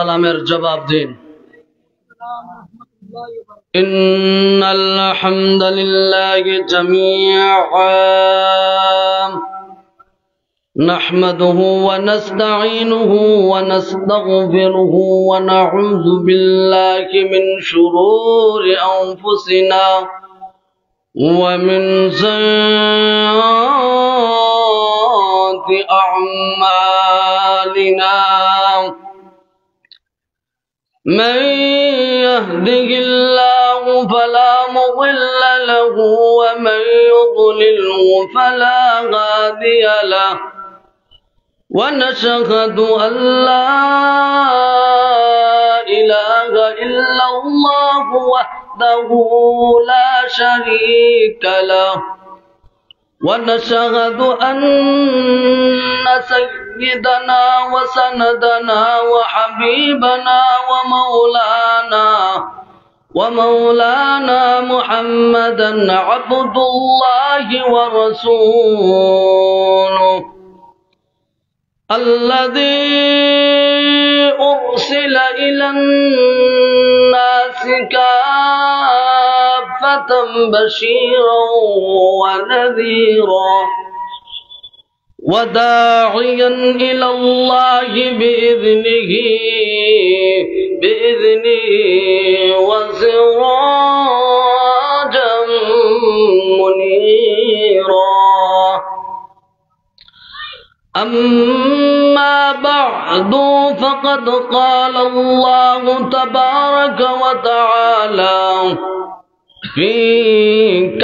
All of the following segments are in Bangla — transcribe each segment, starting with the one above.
সালামের জবাব দিন। ইন্নাল হামদালিল্লাহি জামিআন নাহমাদুহু ওয়া নাস্তাঈনুহু ওয়া নাস্তাগফিরুহু ওয়া নাউযু বিল্লাহি মিন শুরুরি আনফুসিনা ওয়া মিন সাইয়্যাতি আ'মালিনা। من يهده الله فلا مضل له ومن يضلله فلا هادي له ونشهد أن لا إله إلا الله وحده لا شريك له ونشهد أن سيدنا وسندنا وحبيبنا ومولانا محمدا عبد الله ورسوله الذي أرسل إلى الناس كافة بشيرا ونذيرا وداعيا إلى الله بإذنه وسراجا منيرا. أما بعد فقد قال الله تبارك وتعالى في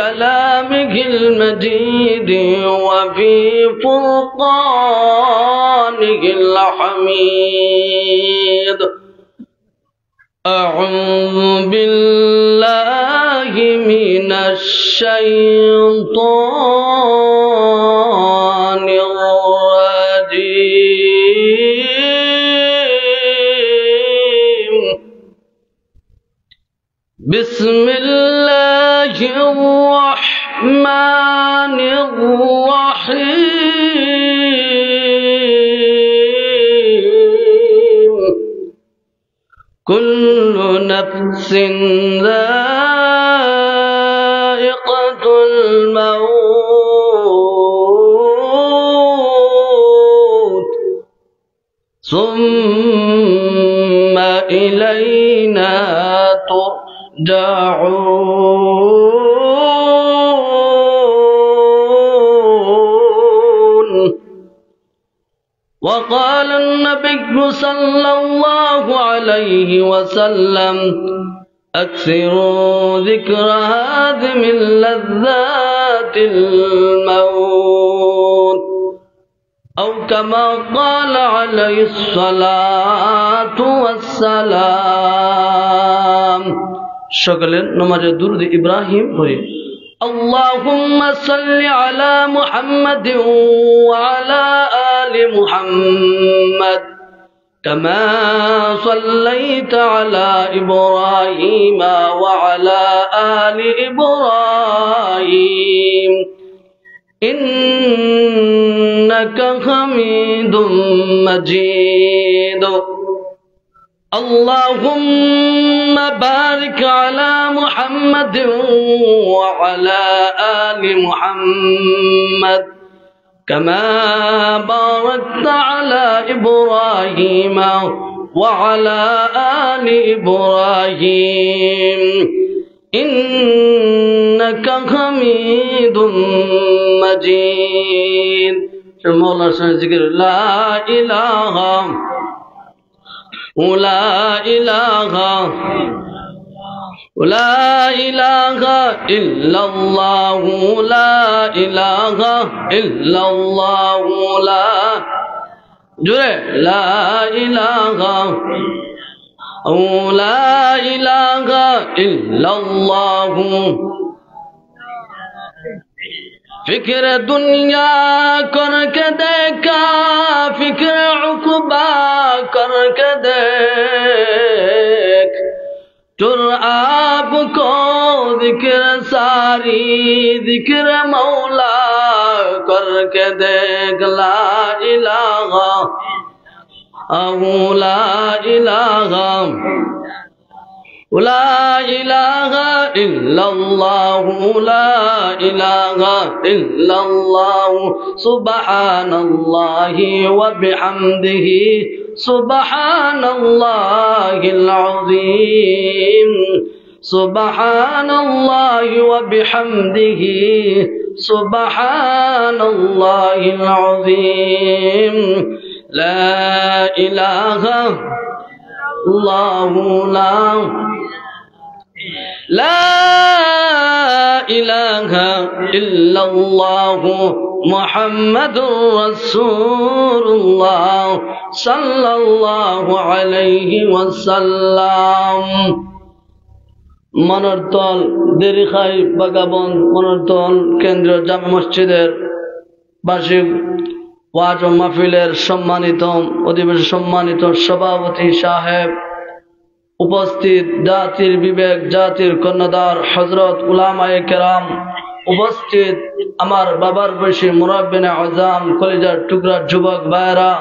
كلامه المجيد وفي فرقانه الحميد. أعوذ بالله من الشيطان الرجيم. بسم الله الرحمن الرحيم. كل نفس ذائقة الموت ثم إلينا ترجعون. وقال النبي صلى الله عليه وسلم أكثروا ذكر هادم اللذات الموت أو كما قال عليه الصلاة والسلام. সকলের নামাজে দুরূদ ইব্রাহিম পড়ি। اللهم صل على محمد وعلى آل محمد كما صليت على إبراهيم وعلى آل إبراهيم إنك حميد مجيد. اللهم بارك على محمد وعلى آل محمد كما باركت على إبراهيم وعلى آل إبراهيم إنك حميد مجيد. مولا ذكر لا إله لا إله لا إله إلا الله لا إله إلا الله لا إله لا إله إلا الله. فکر دنیا کر کے دیکھا فکر عقبا کر کے دیکھ چر آپ کو ذکر ساری ذکر مولا کر کے دیکھ لا الہ لا إله لا إله إلا الله لا إله إلا الله سبحان الله وبحمده سبحان الله العظيم سبحان الله وبحمده سبحان الله العظيم لا إله الله لا إله إلا الله محمد رسول الله صلى الله عليه وسلم মনরতল দেরিখাই বাগাবন মনরতল কেন্দ্রীয় জামে মসজিদের বার্ষিক ওয়াজ ও মাহফিলের সম্মানিত অধিবেশন সম্মানিত সভাপতি সাহেব, উপস্থিত জাতির বিবেক জাতির কর্ণধার হযরত উলামায়ে কেরাম, উপস্থিত আমার বাবার বয়সী মুরাব্বিনে আযম, কলিজার টুকরা যুবক ভাইরা,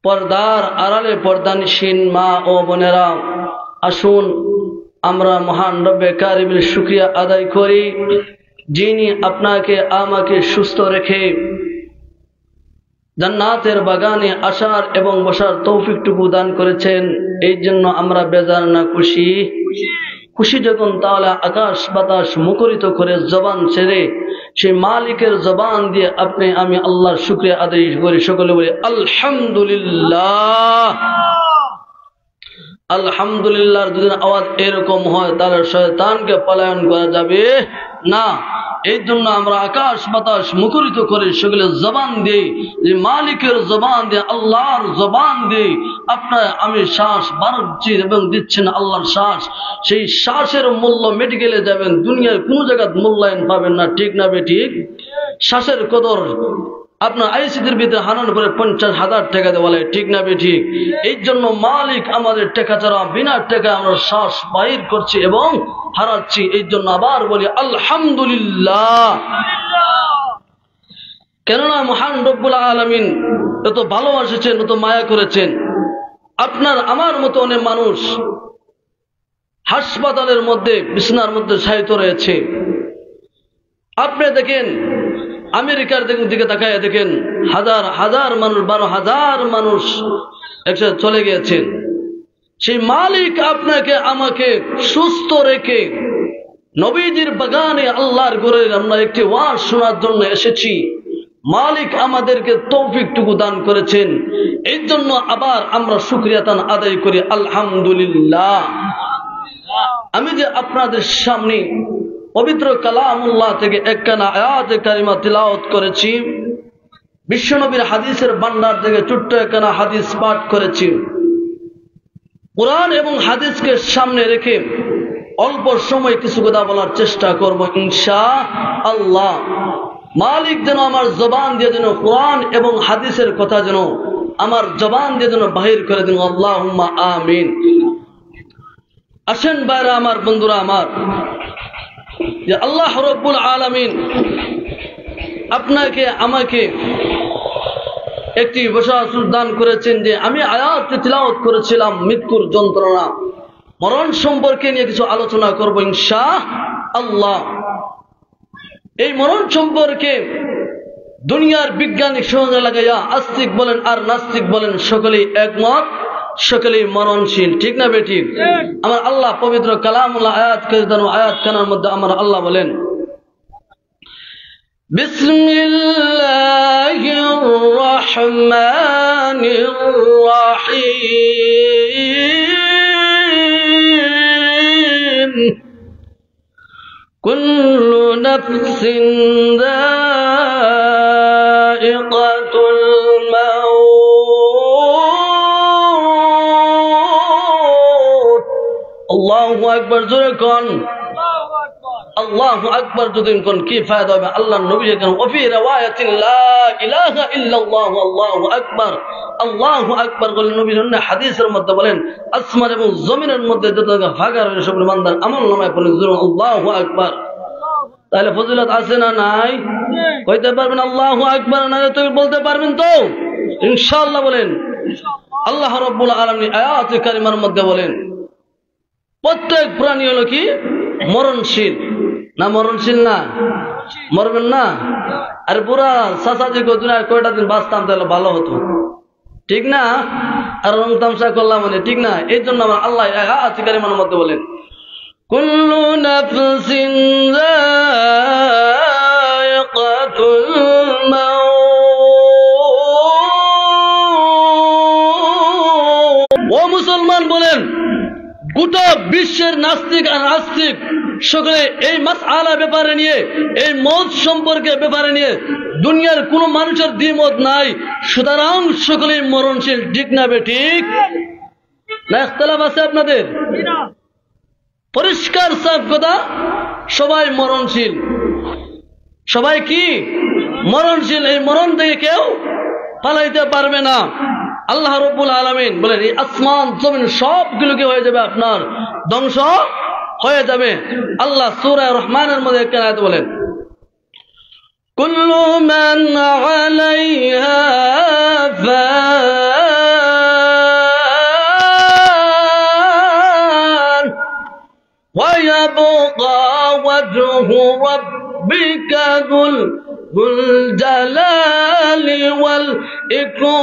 পর্দার আড়ালে পর্দানিশীন মা ও বোনেরা, আসুন আমরা মহান রব্বে কারিমের শুকরিয়া আদায় করি, যিনি আপনাকে আমাকে সুস্থ রেখে জান্নাতের বাগানে আসার এবং বসার তৌফিকটুকু দান করেছেন। এই জন্য আমরা বেজার না খুশি? খুশি যখন, তাহলে আকাশ বাতাস মুখরিত করে জবান ছেড়ে সেই মালিকের জবান দিয়ে আপনি আমি আল্লাহর শুকরিয়া আদায় করি। সকলে বলি আলহামদুলিল্লাহ। আলহামদুলিল্লাহর যদি আওয়াজ এরকম হয় তাহলে শয়তানকে পলায়ন করা যাবে না। এই জন্য আমরা আকাশ বাতাস মুখরিত করে সকলে জবান দিই, যে মালিকের জবান দিয়ে আল্লাহর জবান দিই আপনার আমি শ্বাস বাড়াচ্ছি এবং দিচ্ছেন আল্লাহর শ্বাস। সেই শ্বাসের মূল্য মেডিকেলে যাবেন, দুনিয়ার কোনো জায়গায় মূল্যায়ন পাবেন না, ঠিক না বেঠিক? শ্বাসের কদর আপনার আইসিদের ভিতরে হারান করে 50,000 টাকা দেওয়া লাগে, ঠিক না বেঠিক? এই জন্য মালিক আমাদের টাকা ছাড়া বিনা টাকা আমরা শ্বাস বাহির করছি এবং হারাচ্ছি। এই জন্য আবার বলি আলহামদুলিল্লাহ। কেননা মহান রব্বুল আলামিন এত ভালোবাসেছেন, এত মায়া করেছেন। আপনার আমার মতো অনেক মানুষ হাসপাতালের মধ্যে বিছানার মধ্যে শায়িত রয়েছে। আপনি দেখেন আমেরিকার দিকে তাকায় দেখেন, হাজার হাজার মানুষ, 12,000 মানুষ একসাথে চলে গিয়েছেন। সেই মালিক আপনাকে আমাকে সুস্থ রেখে নবীজির বাগানে আল্লাহর ঘরে আমরা একটি ওয়াজ শোনার জন্য এসেছি। মালিক আমাদেরকে তৌফিকটুকু দান করেছেন। এই জন্য আবার আমরা শুকরিয়া তান আদায় করি আলহামদুলিল্লাহ। আমি যে আপনাদের সামনে পবিত্র কালামুল্লাহ থেকে একখানা আয়াতে কারিমা তিলাওয়াত করেছি, বিশ্বনবীর হাদিসের ভান্ডার থেকে ছোট্ট একখানা হাদিস পাঠ করেছি। কুরআন এবং হাদিসকে সামনে রেখে অল্প সময় কিছু কথা বলার চেষ্টা করব ইনশাআল্লাহ। মালিক যেন আমার জবান দিয়ে যেন কুরআন এবং হাদিসের কথা যেন আমার জবান দিয়ে যেন বাহির করে দেন, আল্লাহুম্মা আমিন। আসেন ভাইরা আমার, বন্ধুরা আমার, যে আল্লাহ রাব্বুল আলামিন আপনাকে আমাকে একটি বসার দান করেছেন, যে আমি আয়াত তিলাওয়াত করেছিলাম মৃত্যুর যন্ত্রণা, মরণ সম্পর্কে নিয়ে কিছু আলোচনা করব ইনশাআল্লাহ। এই মরণ সম্পর্কে দুনিয়ার বিজ্ঞানিক সহজে লাগাইয়া আস্তিক বলেন আর নাস্তিক বলেন সকলেই একমত, সকলেই মরণশীল, ঠিক না বেঠিক? আমার আল্লাহ পবিত্র কালামুল্লাহ আয়াত খানার মধ্যে আমার আল্লাহ বলেন, বিসমিল্লাহির রহমানির রহিম, কুল্লু নাফসিন যায়িকাতুল মাউত। আল্লাহু আকবার, জোরে কোন আল্লাহু আকবার। যদি কোন কি ফায়দা হবে? আল্লাহর নবী কেন ওফি রিওয়ায়াতিন লা ইলাহা ইল্লাল্লাহু আল্লাহু আকবার, আল্লাহু আকবার বলেন নবী হাদিসের মধ্যে বলেন, আসমান এবং জমিনের মধ্যে যত ভাগা রয়েছে সব বান্দার আমলনামায় পড়ে আল্লাহু আকবার। তাহলে ফজিলত আছে না নাই? কইতে পারবেন আল্লাহু আকবার? না তো বলতে পারবেন তো ইনশাআল্লাহ? বলেন আল্লাহ রাব্বুল আলামিন আয়াতে কারিমার মধ্যে বলেন প্রত্যেক প্রাণী হলো কি মরণশীল না, মরণশীল না, মরবেন না। আর পুরা চাচাজি দুনিয়ায় কয়টা দিন বাঁচতাম তাহলে ভালো হতো, ঠিক না? আর রং তামসা করলাম মানে ঠিক না। এই জন্য আমার আল্লাহ আয়াতে কারিমার মধ্যে বলেন কুল্লু নাফসিন যায়িকাতুল মাউত। ও মুসলমান বলেন, গোটা বিশ্বের নাস্তিক আর আস্তিক সকলে এই মাসআলা ব্যাপারে নিয়ে, এই মত সম্পর্কে ব্যাপারে নিয়ে দুনিয়ার কোন মানুষের দ্বিমত নাই। সুতরাং সকলেই মরণশীল, ঠিক না বেঠিক? না ইখতিলাফ আছে আপনাদের? পরিষ্কার সাফ কথা, সবাই মরণশীল। সবাই কি মরণশীল? এই মরণ থেকে কেউ পালাইতে পারবে না। আল্লাহ রাব্বুল আলামিন বলেন এই আসমান জমিন সবগুলোকে হয়ে যাবে আপনার ধ্বংস হয়ে যাবে। আল্লাহ সূরা রহমানের মধ্যে একটা আয়াত বলেন কুল্লু মান আলাইহা ফান ওয়া ইয়াবকা ওয়াজহু রাব্বিকা যুল জালালি ওয়াল ইকরাম।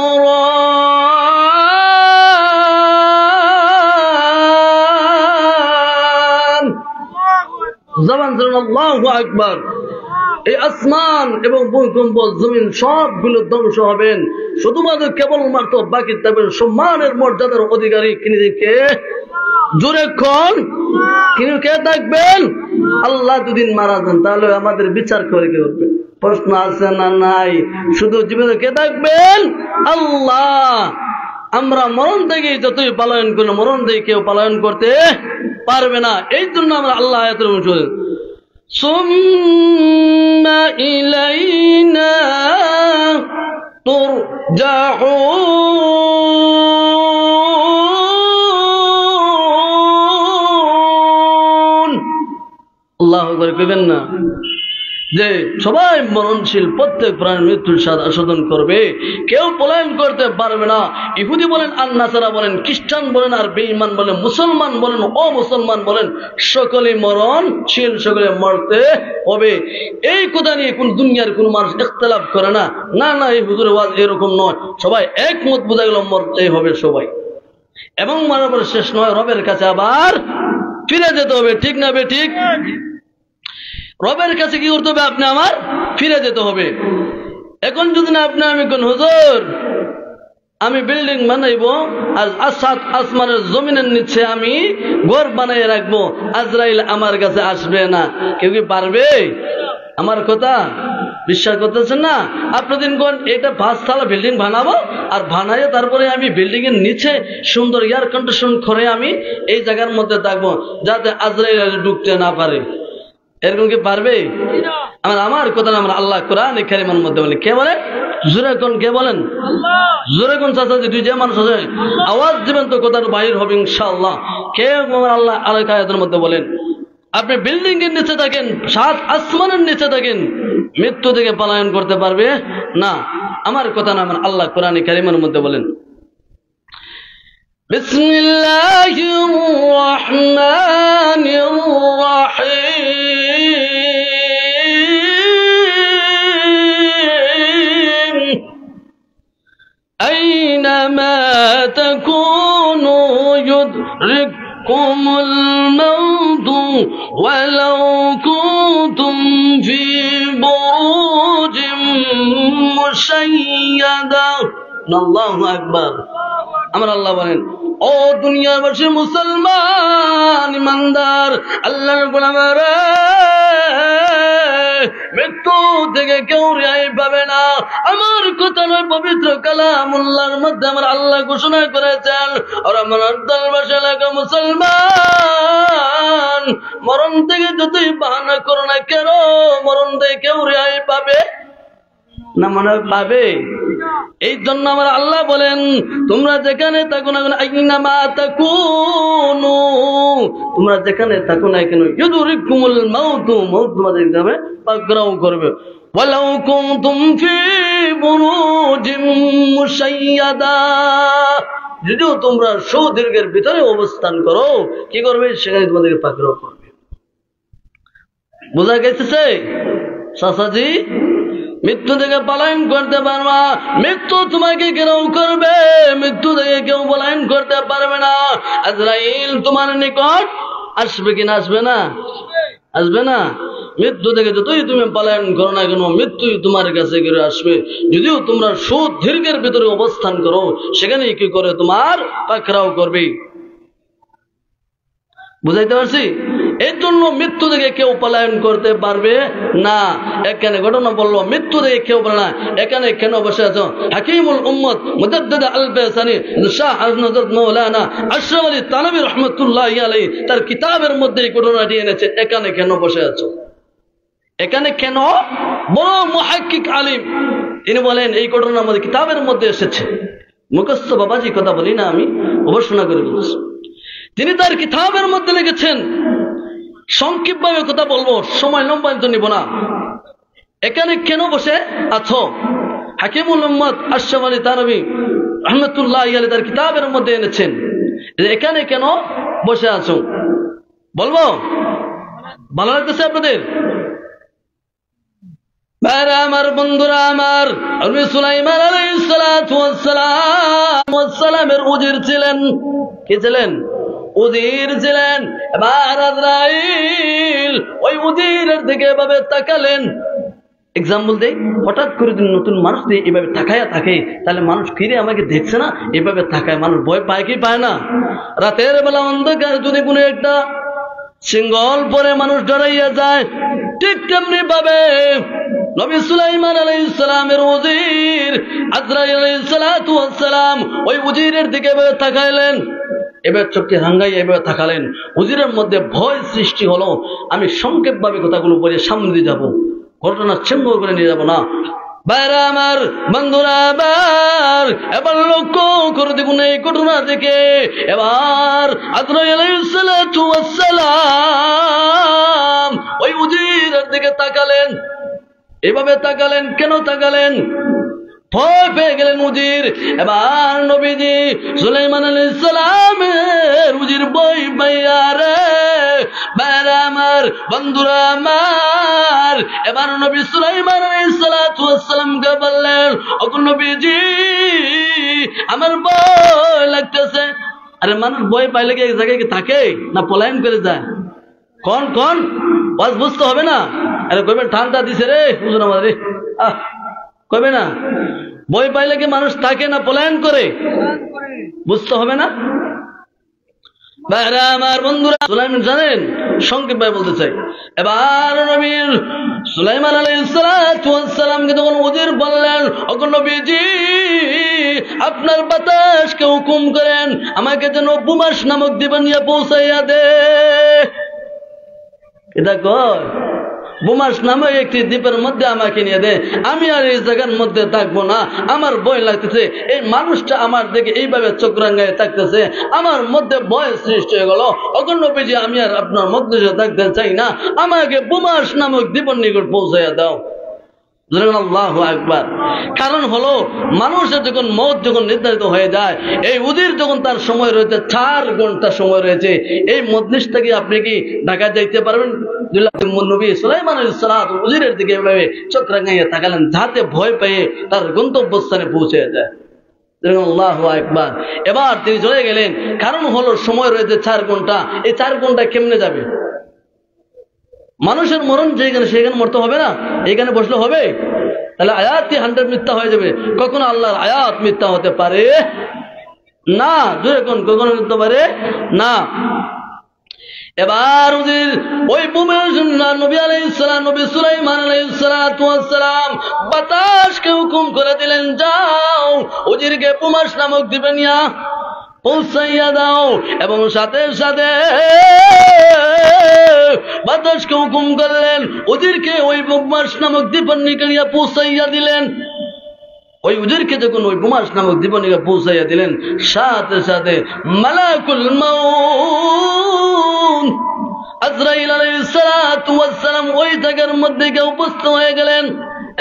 জবান ধরুন আল্লাহু আকবার। এই আসমান এবং ভূমিকম্প জমিন সবগুলো ধ্বংস হবেন, শুধুমাত্র কেবলমাত্র বাকি থাকবেন সম্মানের মর্যাদার অধিকারী কে? জোরে কোন? কে থাকবেন? আল্লাহ দুদিন মারা যান তাহলে আমাদের বিচার করে কে করবে? প্রশ্ন আছে না নাই? শুধু জীবনে কে থাকবেন? আল্লাহ। আমরা মরণ থেকে যতই পালায়ন করি, মরণ থেকে কেউ পালায়ন করতে পারবে না। এই জন্য আমরা আল্লাহ আয়াতের মধ্যে সুম্মা ইলাইনা তুরজাউন। আল্লাহু আকবার কইবেন না যে সবাই মরণশীল, প্রত্যেক প্রাণীর মৃত্যুর সাধন করবে, কেউ পলায়ন করতে পারবে না। ইহুদি বলেন আর নাসারা বলেন, খ্রিস্টান বলেন আর বেঈমান বলেন, মুসলমান বলেন অমুসলমান বলেন, সকলেই মরণশীল, সকলে মরতে হবে। এই কথা নিয়ে কোন দুনিয়ার কোন মানুষ ইখতিলাফ করে না। না না, এই হুজুরের ওয়াজ এরকম নয়, সবাই একমত বোঝা গেল মরতেই হবে সবাই। এবং মারাবার শেষ নয়, রবের কাছে আবার ফিরে যেতে হবে, ঠিক না বে ঠিক? রবের কাছে কি করতে হবে? আপনি আমার ফিরে যেতে হবে। এখন যদি না আপনি আমি কোন হুজুর আমি বিল্ডিং বানাইবো আর সাত আসমানের জমিনের নিচে আমি ঘর বানাই রাখবো, আজরাইল আমার কাছে আসবে না, কেউ কি পারবে? আমার কথা বিশ্বাস করতেছেন না? আপনাদের কোন এটা 5 তলা বিল্ডিং বানাবো আর বানাইয়ে তারপরে আমি বিল্ডিং এর নিচে সুন্দর এয়ার কন্ডিশন করে আমি এই জায়গার মধ্যে থাকবো যাতে আজরাইল ঢুকতে না পারে। এরকম কি পারবে? আমার কথা না, আমরা আল্লাহ কোরআন কারীমের মধ্যে বলে। কে বলে? জোরে কোন? কে বলেন? জোরে কোন? চাচা দুই যে মানুষ আছে আওয়াজ দিবেন তো কথার বাইর হবে ইনশাআল্লাহ। কে? আল্লাহ আয়াতের মধ্যে বলেন আপনি বিল্ডিং এর নিচে থাকেন, 7 আসমানের নিচে থাকেন, মৃত্যু থেকে পলায়ন করতে পারবে না। আমার কথা না, আমার আল্লাহ কোরআন কারীমের মধ্যে বলেন বিসমিল্লাহির রহমানির রহিম আইনামা তাকুনু ইউদরিকুমুল মাউতু ওয়ালাউ কুনতুম ফি বুরুজিম মুশাইয়াদা। আল্লাহু আকবার। আমার আল্লাহ বলেন ও দুনিয়াবাসী মুসলমান ইমানদার আল্লাহর গোলামেরা, মৃত্যু থেকে কেউ রেহাই পাবে না। আমার কথা নয়, পবিত্র কালামুল্লাহর মধ্যে আমার আল্লাহ ঘোষণা করেছেন আর আমার দলবাসী এলাকা মুসলমান, মরণ থেকে যতই বাহানা করো না কেন, মরণ থেকে কেউ রেহাই পাবে না? মনে পাবে। এই জন্য আমার আল্লাহ বলেন তোমরা যেখানে থাকো না কেন, আইনামা তাকুনু, তোমরা যেখানে থাকো না কেন, ইউদরিকুমুল মাউতু, মউত তোমাদের যাবে পাকড়াও করবে, ওয়ালাউ কুনতুম ফি বুরুজিম মুশাইয়াদা, যদিও তোমরা সুদীর্ঘের ভিতরে অবস্থান করো, কি করবে? সেখানে তোমাদেরকে পাকড়াও করবে। বোঝা গেছে চাচাজি? মৃত্যু থেকে পলায়ন করতে পারবা, মৃত্যু তোমাকে ঘেরাও করবে, মৃত্যু থেকে কেউ পলায়ন করতে পারবে না। আজরাইল তোমার নিকট আসবে কিনা? আসবে না? আসবে না? মৃত্যু থেকে যতই তুমি পলায়ন করো না কেন, মৃত্যুই তোমার কাছে ঘিরে আসবে। যদিও তোমরা সুদীর্ঘের ভিতরে অবস্থান করো, সেখানে কি করে? তোমার পাকড়াও করবে। বুঝাইতে পারছি? এই জন্য মৃত্যু থেকে কেউ পলায়ন করতে পারবে না। এখানে ঘটনা বললো, মৃত্যু থেকে কেউ বলে না। এখানে কেন বসে আছো? হাকিমুল উম্মত মুজাদ্দিদ আল-বাসানি শাহ হযরত মাওলানা আশরাফ আলী থানভী রাহমাতুল্লাহি আলাইহি তার কিতাবের মধ্যে এই ঘটনাটি এনেছে। এখানে কেন বসে আছো? এখানে কেন? বড় মুহাক্কিক আলিম তিনি বলেন এই ঘটনা আমাদের কিতাবের মধ্যে এসেছে। মুখস্থ বাবাজি কথা বলি না, আমি গবেষণা করে বলছি। তিনি তার কিতাবের মধ্যে লিখেছেন, সংক্ষিপ্তভাবে কথা বলবো, সময় লম্বায়িত নিব না। এখানে কেন বসে আছো? হাকিমুল উম্মত আশরাফ আলী থানভী রাহমাতুল্লাহি আলাইহি তার কিতাবের মধ্যে এনেছেন। এখানে কেন বসে আছো বলবো? ভালো লাগতেছে আপনাদের? ভাইরা আমার, বন্ধুরা আমার, নবী সুলাইমান আলাইহিস সালাতু ওয়াস সালামের উজির ছিলেন। কি ছিলেন? উজির ছিলেন। এবার আজরাইল ওই উজিরের দিকে এভাবে তাকালেন। এক্সাম্পল দেই, হঠাৎ করে যদি নতুন মানুষ দিয়ে এভাবে তাকায়া থাকে, তাহলে মানুষ ফিরে আমাকে দেখছে না, এভাবে তাকায়, মানুষ ভয় পায় কি পায় না? রাতের বেলা অন্ধকার যদি কোনো একটা সিঙ্গল পরে মানুষ ডরাইয়া যায়, ঠিক তেমনি ভাবে নবী সুলাইমান আলাইহিস সালামের উজির আজরাইল আলাইহিস সালাতু ওয়াস সালাম ওই উজিরের দিকে এভাবে তাকাইলেন। এবার চোখকে রাঙ্গাইয়া এভাবে তাকালেন। উজিরের মধ্যে ভয় সৃষ্টি হলো। আমি সংক্ষেপভাবে কথাগুলো বলে সামনে দিয়ে যাবো, ঘটনা ছিন্ন করে নিয়ে যাবো না। ভাইরা আমার, বন্ধুরা আমার, এবার লক্ষ্য করে দেখুন এই ঘটনা থেকে। এবার আজরাইল আলাইহিস সালাতু ওয়াস সালাম ওই উজিরের দিকে তাকালেন। এভাবে তাকালেন, কেন তাকালেন? ভয় পেয়ে গেলেন উজির। এবার নবীজি সুলাইমান আলাইহিস সালামের উজির ভয় পাইয়া রে, ভাইরা আমার, বন্ধুরা আমার, এবার নবী সুলাইমান আলাইহিস সালাতু ওয়াস সালামকে বললেন, ওগো নবীজি, আমার ভয় লাগতেছে। আরে মানুষ ভয় পাইলে কি এক জায়গায় কি থাকে না পলায়ন করে যায়? কোন কোন ওয়াজ বুঝতে হবে না? আরে কইবেন ঠান্ডা দিছে রে হুজুর আমাদের, কইবে না? ভয় পাইলে কি মানুষ থাকে না পলায়ন করে? বুঝতে হবে না? ভাইরা আমার, বন্ধুরা, সুলাইমান জানেন, সংক্ষেপে বলতে চাই। এবার নবী সুলাইমান আলাইহিস সালাতু ওয়াস সালামকে তখন উজির বললেন, ওগো নবীজি, আপনার বাতাসকে হুকুম করেন আমাকে যেন বুমাস নামক দ্বীপে নিয়ে পৌঁছাইয়া দে। এটা কয় বুমাস নামক একটি দ্বীপের মধ্যে আমাকে নিয়ে দে, আমি আর এই জায়গার মধ্যে থাকবো না, আমার ভয় লাগতেছে। এই মানুষটা আমার দিকে এইভাবে চোখ রাঙায় থাকতেছে, আমার মধ্যে ভয় সৃষ্টি হয়ে গেল। ওগো নবীজি, আমি আর আপনার মধ্যে থাকতে চাই না, আমাকে বুমাস নামক দ্বীপের নিকট পৌঁছাইয়া দাও। আল্লাহু আকবার। কারণ হলো মানুষের যখন মওত যখন নির্ধারিত হয়ে যায়, এই উজির যখন তার সময় রয়েছে 4 ঘন্টা সময় রয়েছে, এই মজলিস থেকে আপনি কি ঢাকা যাইতে পারবেন? নবী সুলাইমান আলাইহিস সালাতু উজিরের দিকে এভাবে চোখ রাঙাইয়া তাকালেন, যাতে ভয় পেয়ে তার গন্তব্যস্থানে পৌঁছে যায়। আল্লাহু আকবার। এবার তিনি চলে গেলেন, কারণ হলো সময় রয়েছে 4 ঘন্টা। এই 4 ঘন্টা কেমনে যাবে? মানুষের মরণ যেখানে সেখানে মরতে হবে না, এখানে বসলে হবে? তাহলে আয়াতই 100 মিথ্যা হয়ে যাবে। কখনো আল্লাহর আয়াত মিথ্যা হতে পারে না। কখনো মিথ্যা পারে না। এবার ওই বুমের জন্য নবী আলাইহিস সালাম, নবী সুলাইমান আলাইহিস সালাতু ওয়াস সালাম বাতাসকে হুকুম করে দিলেন, যাও উজিরকে বুমাস নামক দ্বীপে নিয়া পৌঁছাইয়া দাও। এবং সাথে সাথে বাতাসকে হুকুম করলেন, উজিরকে ওই বুমাস নামক দ্বীপের নিকট নিয়ে পৌঁছাইয়া দিলেন। ওই উজিরকে যখন ওই বুমাস নামক দ্বীপের নিকট পৌঁছাইয়া দিলেন, সাথে সাথে মালাকুল মাউত আজরাইল আলাইহিস সালাতু ওয়াস সালাম ওই জায়গার মধ্যে গিয়ে উপস্থিত হয়ে গেলেন।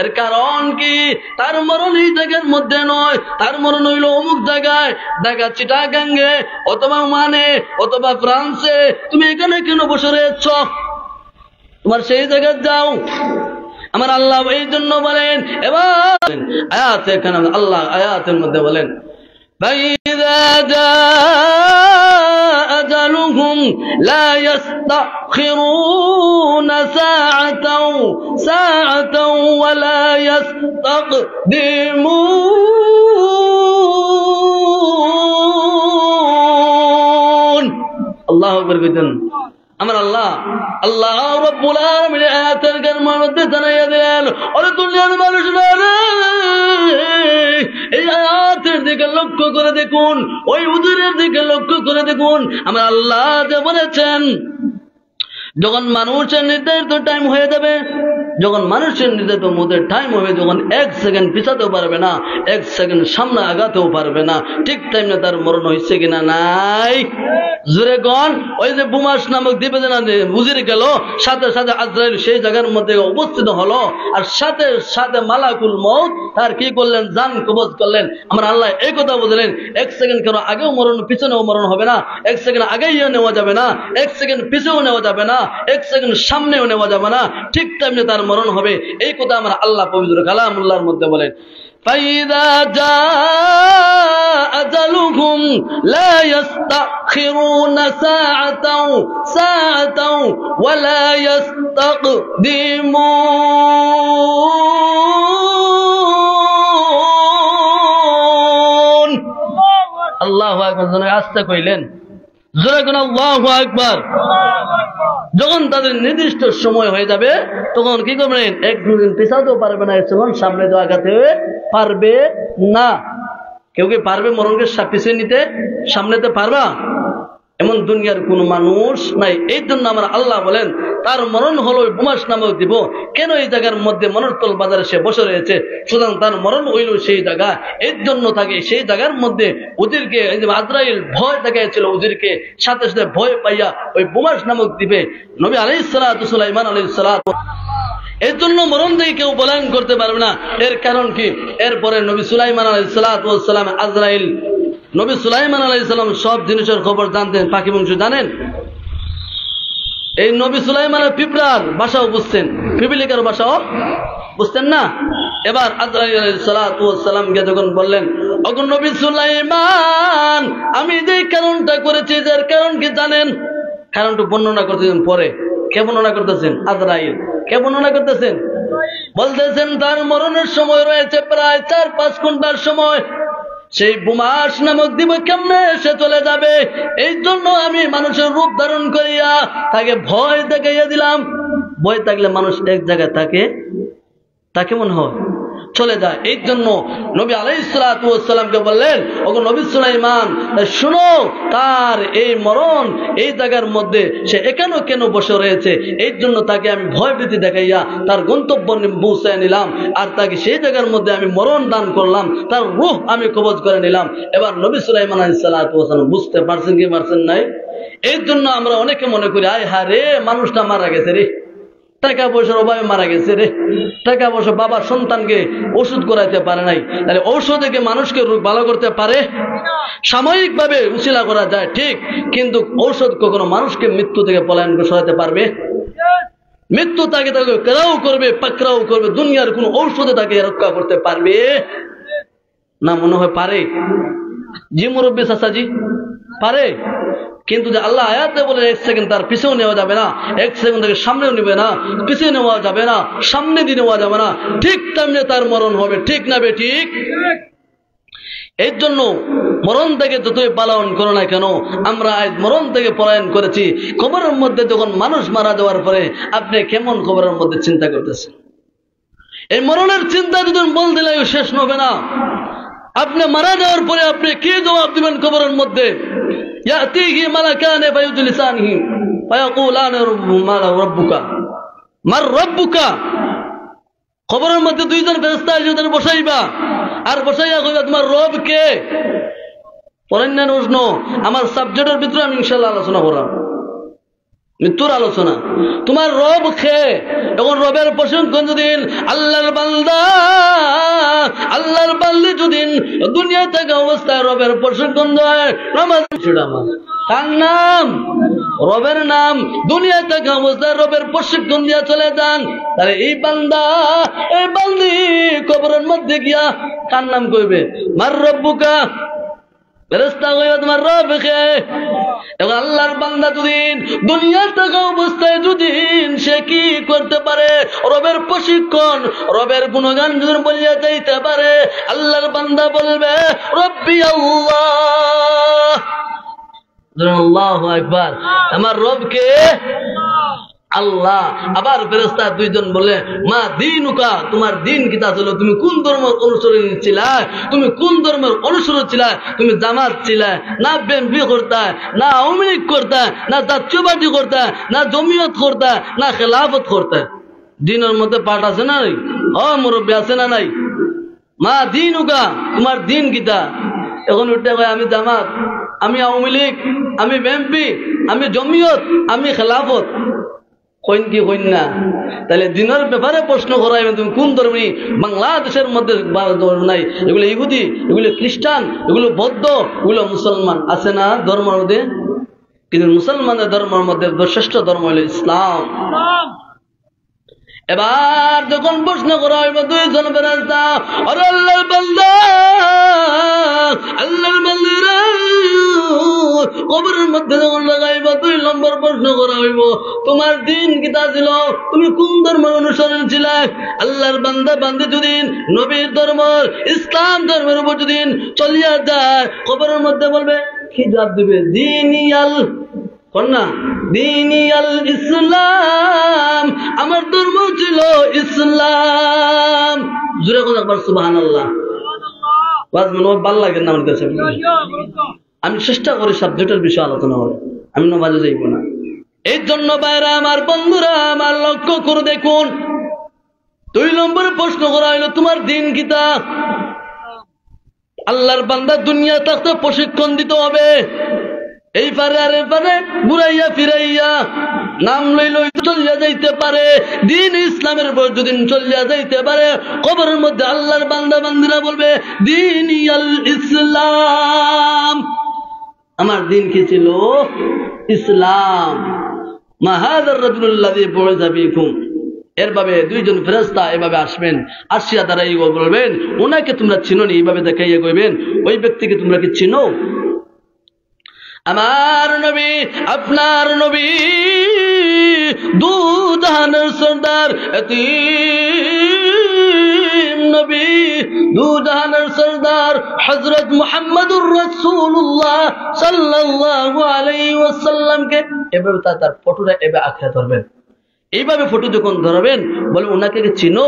এর কারণ কি? তার মরণ এই জায়গার মধ্যে নয়, তার মরণ হইল অমুক জায়গায়, ঢাকা চিটাগাঙ্গে অথবা ওমানে অথবা ফ্রান্সে। তুমি এখানে কেন বসে রয়েছ? তোমার সেই জায়গায় যাও। আমার আল্লাহ এই জন্য বলেন, এবার আয়াত এখানে আল্লাহ আয়াতের মধ্যে বলেন, فَإِذَا جَاءَ أَجَلُهُمْ لَا يَسْتَأْخِرُونَ سَاعَةً وَلَا يَسْتَقْدِمُونَ আল্লাহু আকবার কইতেন। আমার আল্লাহ আল্লাহ রাব্বুল আলামিন আয়াতের মধ্যে জানাইয়া দিলেন, ওরে দুনিয়ার মানুষরা রে, এই আয়াতের দিকে লক্ষ্য করে দেখুন, ওই হুজুরের দিকে লক্ষ্য করে দেখুন। আমার আল্লাহ যে বলেছেন, যখন মানুষের নির্ধারিত টাইম হয়ে যাবে, যখন মানুষের নির্ধারিত মধ্যে টাইম হবে, যখন 1 সেকেন্ড পিছাতেও পারবে না, 1 সেকেন্ড সামনে আগাতেও পারবে না, ঠিক টাইমে তার মরণ হয়েছে কিনা? নাই। জোরে গন। ওই যে বুমাস নামক দ্বীপে বুঝিয়ে গেল, সাথে সাথে আজরাইল সেই জায়গার মধ্যে উপস্থিত হলো, আর সাথে সাথে মালাকুল মউত তার কি করলেন? জান কবজ করলেন। আমার আল্লাহ এই কথা বললেন, 1 সেকেন্ড কেন আগেও মরণ পিছনেও মরণ হবে না, 1 সেকেন্ড আগেই নেওয়া যাবে না, 1 সেকেন্ড পিছেও নেওয়া যাবে না, 1 সেকেন্ড সামনেও নেওয়া যাবে না, ঠিক টাইমে তার মরণ হবে। এই কথা আমার আল্লাহ পবিত্র কালামুল্লাহর মধ্যে বলেন, فَإِذَا جَاءَ أَجَلُهُمْ لَا يَسْتَأْخِرُونَ سَاعَةً وَلَا يَسْتَقْدِمُونَ আল্লাহু আকবার। আস্তে কইলেন, জোরে কোন আল্লাহু আকবার। যখন তাদের নির্দিষ্ট সময় হয়ে যাবে, তখন কি করবেন? 1-2 দিন পিছাতেও পারবে না, তখন সামনে তো আগাতে পারবে না। কেউ কি পারবে মরণকে পিছিয়ে নিতে? সামনেতে পারবা? এমন দুনিয়ার কোন মানুষ নাই। এই জন্য আমার আল্লাহ বলেন, তার মরণ হলো বুমাস নামক দিব। কেন এই জায়গার মধ্যে মনরতল বাজারে সে বসে রয়েছে? সুতরাং তার মরণ হইল সেই জায়গা। এর জন্য তাকে সেই জায়গার মধ্যে উজিরকে, আজরাইল ভয় দেখাইছিল উজিরকে, সাথে সাথে ভয় পাইয়া ওই বুমাস নামক দ্বীপে নবী আলাইহিস সালাতু সুলাইমান আলাইহিস সালাত, এর জন্য মরণ থেকে কেউ পলায়ন করতে পারবে না। এর কারণ কি? এরপরে নবী সুলাইমান আলাইহিস সালাতু ওয়াস সালাম, আজরাইল, নবী সুলাইমান আলাইহিস সালাম সব জিনিসের খবর জানতেন। পাখি বংশ জানেন? এই নবী সুলাইমানের পিঁপড়ার ভাষাও বুঝতেন, পিপিলিকার ভাষাও বুঝতেন না। এবার আজরাইল আলাইহিস সালাতু ওয়াস সালামকে যখন বললেন, ওগো নবী সুলাইমান, আমি যে কারণটা করেছি, যার কারণ কি জানেন? কারণটা বর্ণনা করতেছেন পরে। কে বর্ণনা করতেছেন? আজরাইল। কে বর্ণনা করতেছেন? বলতেছেন তার মরণের সময় রয়েছে প্রায় 4-5 ঘন্টার সময়। সেই বুমাস নামক দ্বীপ কেমনে সে চলে যাবে, এই জন্য আমি মানুষের রূপ ধারণ করিয়া তাকে ভয় দেখাইয়া দিলাম। ভয় থাকলে মানুষ এক জায়গায় থাকে, তা কেমন হয়? চলে যায়। এই জন্য নবী আলাইহিস সালাতু ওয়াস সালামকে বললেন, ওগো নবী সুলাইমান, শুনো, তার এই মরণ এই জায়গার মধ্যে সে এখানে কেন বসে রয়েছে, এই জন্য তাকে আমি ভয়ভীতি দেখাইয়া তার গন্তব্য পৌঁছায় নিলাম, আর তাকে সেই জায়গার মধ্যে আমি মরণ দান করলাম, তার রূহ আমি কবজ করে নিলাম। এবার নবী সুলাইমান আলাইহিস সালাতু ওয়াস সালাম বুঝতে পারছেন কি পারছেন নাই? এই জন্য আমরা অনেকে মনে করি, আয় হা রে, মানুষটা মারা গেছে রে, টাকা পয়সার অভাবে মারা গেছে রে, টাকা পয়সা বাবা সন্তানকে ওষুধ করাইতে পারে নাই। তাহলে ঔষধে কি মানুষকে রোগ ভালো করতে পারে? সাময়িক ভাবে উশিলা করা যায় ঠিক, কিন্তু ঔষধ কখনো মানুষকে মৃত্যু থেকে পলায়ন সরাতে পারবে? মৃত্যু তাকে তাকে কেরাও করবে, পাকড়াও করবে, দুনিয়ার কোন ঔষধে তাকে রক্ষা করতে পারবে না? মনে হয় পারে। জি মুরব্বী চাচাজি, পারে। কিন্তু যে আল্লাহ আয়াতে বলে 1 সেকেন্ড তার পিছেও নেওয়া যাবে না, 1 সেকেন্ড থেকে সামনেও নেবে না, পিছিয়ে নেওয়া যাবে না, সামনে দিয়ে নেওয়া যাবে না, ঠিক টাইমে তার মরণ হবে। ঠিক না বে ঠিক? এর জন্য মরণ থেকে যতই পালায়ন করো না কেন, আমরা আজ মরণ থেকে পলায়ন করেছি। কবরের মধ্যে যখন মানুষ মারা যাওয়ার পরে আপনি কেমন কবরের মধ্যে চিন্তা করতেছেন? এই মরণের চিন্তা যদি বল দিলে শেষ হবে না। আপনি মারা যাওয়ার পরে আপনি কি জবাব দিবেন কবরের মধ্যে? ইয়াতিহি মালাকানে ফায়ুজলিসানহি ফায়াকুলানা রাব্বুকা মার রাব্বুকা। কবরের মধ্যে 2 জন ফেরেশতা এসে বসাইবা, আর বসাইয়া কইবা তোমার রব কে? পরেন না প্রশ্ন, আমার সাবজেক্টের ভিতরে আমি ইনশাআল্লাহ আলোচনা করব। মৃত্যুর আলোচনা। তোমার রব খেয়ে এখন রবের প্রশংসা যদি আল্লাহর বান্দা আল্লাহর বান্দা যদি দুনিয়া থেকে অবস্থায় রবের প্রশংসা হয়, তার নাম রবের নাম দুনিয়া থেকে অবস্থায় রবের প্রশিক্ষণ দিয়া চলে যান, তাহলে এই বান্দা এই বান্দি কবরের মধ্যে গিয়া কার নাম কইবে? মার রব্বুকা, ফেরেশতা কইবে তোমার রব কে। এবং আল্লাহর বান্দা যদি দুনিয়া থাকা অবস্থায় যদি সে কি করতে পারে? রবের প্রশিক্ষণ, রবের গুণগান যদি বলিয়া যাইতে পারে, আল্লাহর বান্দা বলবে রব্বি আল্লাহ, আল্লাহু আকবার, আমার রবকে আল্লাহ। আবার ফেরেশতা দুইজন বলে মা দীনুকা, তোমার দিন কিতা ছিল? তুমি কোন ধর্ম অনুসরণ ছিলা? তুমি কোন ধর্মের অনুসরণ ছিলা? তুমি জামাত ছিলা না বিএনপি করতা, না আওয়ামী লীগ করতা, না জাতীয় পার্টি করতা, না জমিয়ত করতা, না খেলাফত করতা? দিনের মধ্যে পাঠ আছে না নাই? মুরব্বী আছে না নাই? মা দীনুকা, তোমার দিন কিতা? এখন উঠে কয় আমি জামাত, আমি আওয়ামী লীগ, আমি বিএনপি, আমি জমিয়ত, আমি খেলাফত। কইন কি কইন না? তাহলে দিনের ব্যাপারে প্রশ্ন করাইবেন তুমি কোন ধর্মী? বাংলাদেশের মধ্যে নাই, এগুলো ইহুদি, এগুলো খ্রিস্টান, এগুলো বৌদ্ধ, এগুলো মুসলমান আছে না ধর্মের মধ্যে? কিন্তু মুসলমানের ধর্মের মধ্যে শ্রেষ্ঠ ধর্ম হলো ইসলাম। এবার যখন প্রশ্ন করা হইব দুইজন ফেরেশতা, আরে আল্লাহর বান্দা আল্লাহর বান্দারা কবরের মধ্যে যখন লাগাইব, 2 নম্বর প্রশ্ন করা হইব তোমার দিন কিতা ছিল? তুমি কোন ধর্মের অনুসরণ ছিলে? আল্লাহর বান্দা বান্দি যদি নবীর ধর্ম ইসলাম ধর্মের উপর যদি চলিয়া যায়, কবরের মধ্যে বলবে কি জবাব দিবে? দিনিয়াল কন্যা, দিনিয়াল ইসলাম, আমার ধর্ম ছিল ইসলাম। জোরে কোন একবার সুবহানাল্লাহ। ভালো লাগে না আমার কাছে? আমি চেষ্টা করি সাবজেক্টের বিষয়ে আলোচনা হবে, আমি নবাজে যাইব না। এই জন্য বাইরা আমার বন্ধুরা আমার লক্ষ্য করে দেখুন, 2 নম্বরে প্রশ্ন করা হইল তোমার দিন কিতা? আল্লাহর বান্দা দুনিয়া থাকতে প্রশিক্ষণ দিতে হবে, এই পারে আর পারে ঘুরাইয়া ফিরাইয়া নাম লইল চলিয়া যাইতে পারে। দিন ইসলামের উপর যদি চলিয়া যাইতে পারে, কবরের মধ্যে আল্লাহর বান্দা বান্দিরা বলবে দিনিয়াল ইসলাম, আমার দিন কি ছিল? ইসলাম। মা হাযার রাজুলুল্লাযী বুইসা ফীকুম, এরভাবে 2 জন ফেরেশতা এভাবে আসবেন, আসিয়া তারা এই বলবেন ওনাকে তোমরা চিনো নি? এইভাবে দেখাইয়া কইবেন ওই ব্যক্তিকে তোমরা কি চিনো? আমার নবী আপনার নবী দু জাহানের সরদার এতিম নবী, দু জাহানের সরদার হযরত মুহাম্মদুর রাসূলুল্লাহ সাল্লাল্লাহু আলাইহি ওয়াসাল্লামকে এভাবে তার ফটোটা এভাবে আঁকড়ে ধরবেন। এইভাবে ফটো যখন ধরবেন বলে ওনাকে কি চিনো?